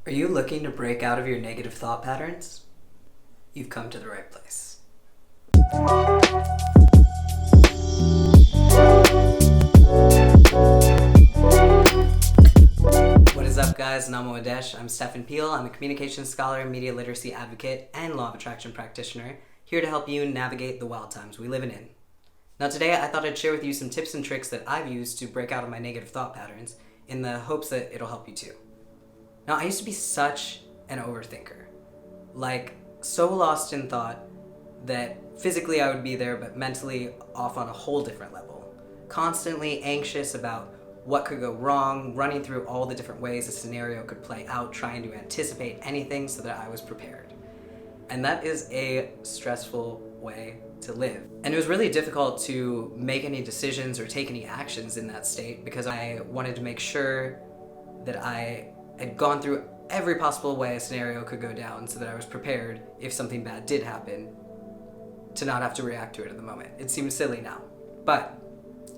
Are you looking to break out of your negative thought patterns? You've come to the right place. What is up, guys? Namo Adesh. I'm Stefan Peel. I'm a communications scholar, media literacy advocate, and law of attraction practitioner, here to help you navigate the wild times we live in. Now today, I thought I'd share with you some tips and tricks that I've used to break out of my negative thought patterns in the hopes that it'll help you too. Now, I used to be such an overthinker. Like, so lost in thought that physically I would be there, but mentally off on a whole different level. Constantly anxious about what could go wrong, running through all the different ways a scenario could play out, trying to anticipate anything so that I was prepared. And that is a stressful way to live. And it was really difficult to make any decisions or take any actions in that state because I wanted to make sure that I had gone through every possible way a scenario could go down so that I was prepared if something bad did happen to not have to react to it at the moment. It seems silly now, but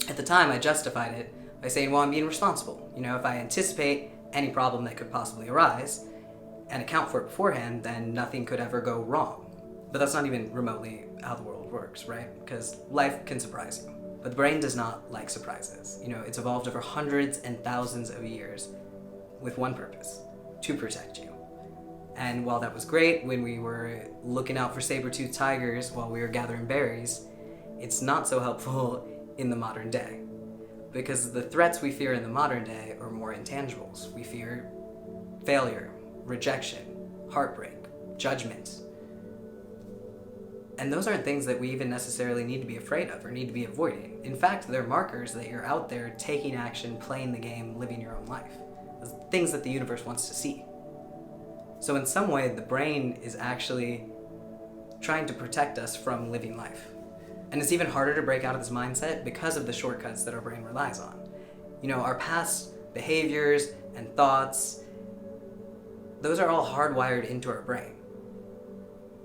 at the time I justified it by saying, well, I'm being responsible. You know, if I anticipate any problem that could possibly arise and account for it beforehand, then nothing could ever go wrong. But that's not even remotely how the world works, right? Because life can surprise you, but the brain does not like surprises. You know, it's evolved over hundreds and thousands of years with one purpose: to protect you. And while that was great when we were looking out for saber-toothed tigers while we were gathering berries, it's not so helpful in the modern day. Because the threats we fear in the modern day are more intangibles. We fear failure, rejection, heartbreak, judgment. And those aren't things that we even necessarily need to be afraid of or need to be avoiding. In fact, they're markers that you're out there taking action, playing the game, living your own life. Things that the universe wants to see. So in some way, the brain is actually trying to protect us from living life. And it's even harder to break out of this mindset because of the shortcuts that our brain relies on. You know, our past behaviors and thoughts, those are all hardwired into our brain.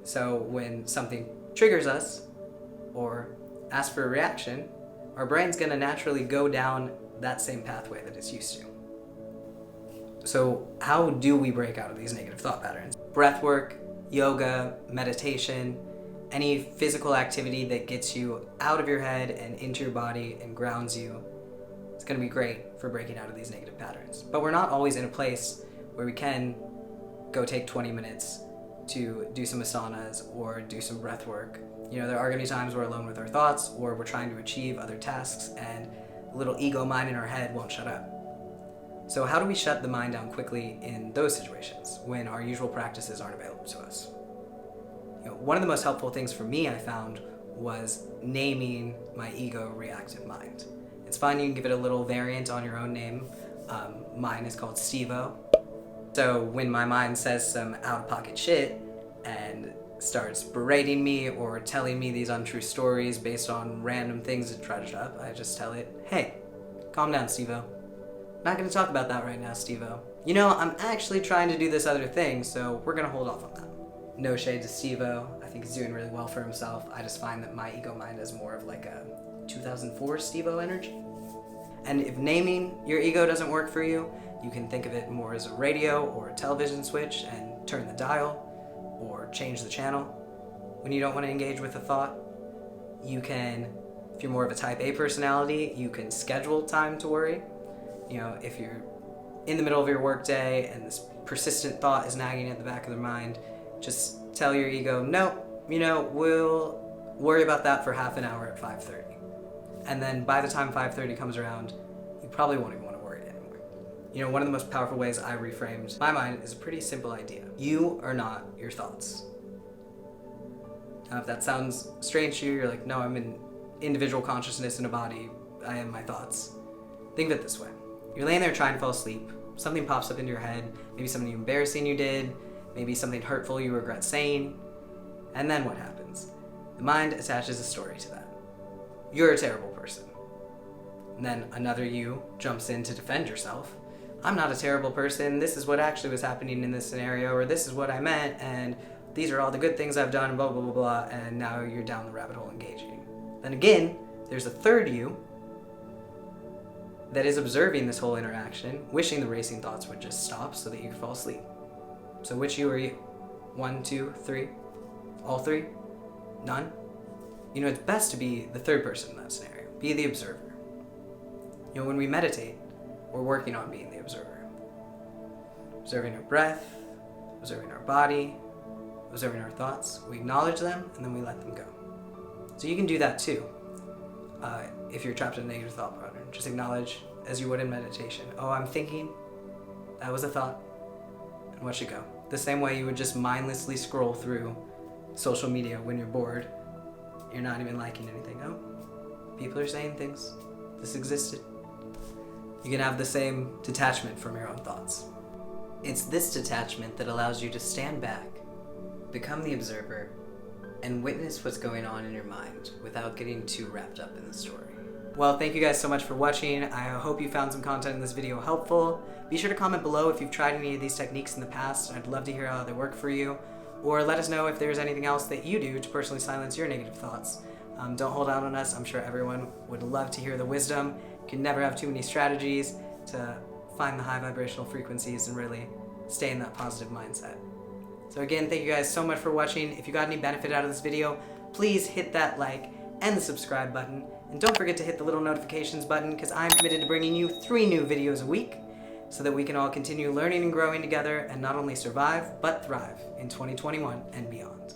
So when something triggers us or asks for a reaction, our brain's gonna naturally go down that same pathway that it's used to. So how do we break out of these negative thought patterns? Breath work, yoga, meditation, any physical activity that gets you out of your head and into your body and grounds you, it's going to be great for breaking out of these negative patterns. But we're not always in a place where we can go take 20 minutes to do some asanas or do some breath work. You know, there are going to be times we're alone with our thoughts or we're trying to achieve other tasks and a little ego mind in our head won't shut up. So how do we shut the mind down quickly in those situations when our usual practices aren't available to us? You know, one of the most helpful things for me I found was naming my ego reactive mind. It's fine, you can give it a little variant on your own name. Mine is called Steve-O. So when my mind says some out-of-pocket shit and starts berating me or telling me these untrue stories based on random things it trudged up, I just tell it, hey, calm down, Steve-O. Not going to talk about that right now, Steve-O. You know, I'm actually trying to do this other thing, so we're going to hold off on that. No shade to Steve-O. I think he's doing really well for himself. I just find that my ego mind is more of like a 2004 Steve-O energy. And if naming your ego doesn't work for you, you can think of it more as a radio or a television switch and turn the dial or change the channel. When you don't want to engage with a thought, you can, if you're more of a type A personality, you can schedule time to worry. You know, if you're in the middle of your workday and this persistent thought is nagging at the back of the mind, just tell your ego, no, you know, we'll worry about that for half an hour at 5:30. And then by the time 5:30 comes around, you probably won't even want to worry anymore. You know, one of the most powerful ways I reframed my mind is a pretty simple idea. You are not your thoughts. Now, if that sounds strange to you, you're like, no, I'm an individual consciousness in a body. I am my thoughts. Think of it this way. You're laying there trying to fall asleep. Something pops up into your head. Maybe something embarrassing you did. Maybe something hurtful you regret saying. And then what happens? The mind attaches a story to that. You're a terrible person. And then another you jumps in to defend yourself. I'm not a terrible person. This is what actually was happening in this scenario, or this is what I meant, and these are all the good things I've done, blah, blah, blah, blah, and now you're down the rabbit hole engaging. Then again, there's a third you that is observing this whole interaction, wishing the racing thoughts would just stop so that you could fall asleep. So which you are you? 1, 2, 3? All three? None? You know, it's best to be the third person in that scenario. Be the observer. You know, when we meditate, we're working on being the observer. Observing our breath, observing our body, observing our thoughts. We acknowledge them, and then we let them go. So you can do that too. If you're trapped in a negative thought pattern, just acknowledge, as you would in meditation, oh, I'm thinking, that was a thought, and let it go. The same way you would just mindlessly scroll through social media when you're bored. You're not even liking anything. Oh, people are saying things. This existed. You can have the same detachment from your own thoughts. It's this detachment that allows you to stand back, become the observer, and witness what's going on in your mind without getting too wrapped up in the story. Well, thank you guys so much for watching. I hope you found some content in this video helpful. Be sure to comment below if you've tried any of these techniques in the past. I'd love to hear how they work for you. Or let us know if there's anything else that you do to personally silence your negative thoughts. Don't hold out on us. I'm sure everyone would love to hear the wisdom. You can never have too many strategies to find the high vibrational frequencies and really stay in that positive mindset. So again, thank you guys so much for watching. If you got any benefit out of this video, please hit that like and the subscribe button. And don't forget to hit the little notifications button, because I'm committed to bringing you 3 new videos a week so that we can all continue learning and growing together and not only survive, but thrive in 2021 and beyond.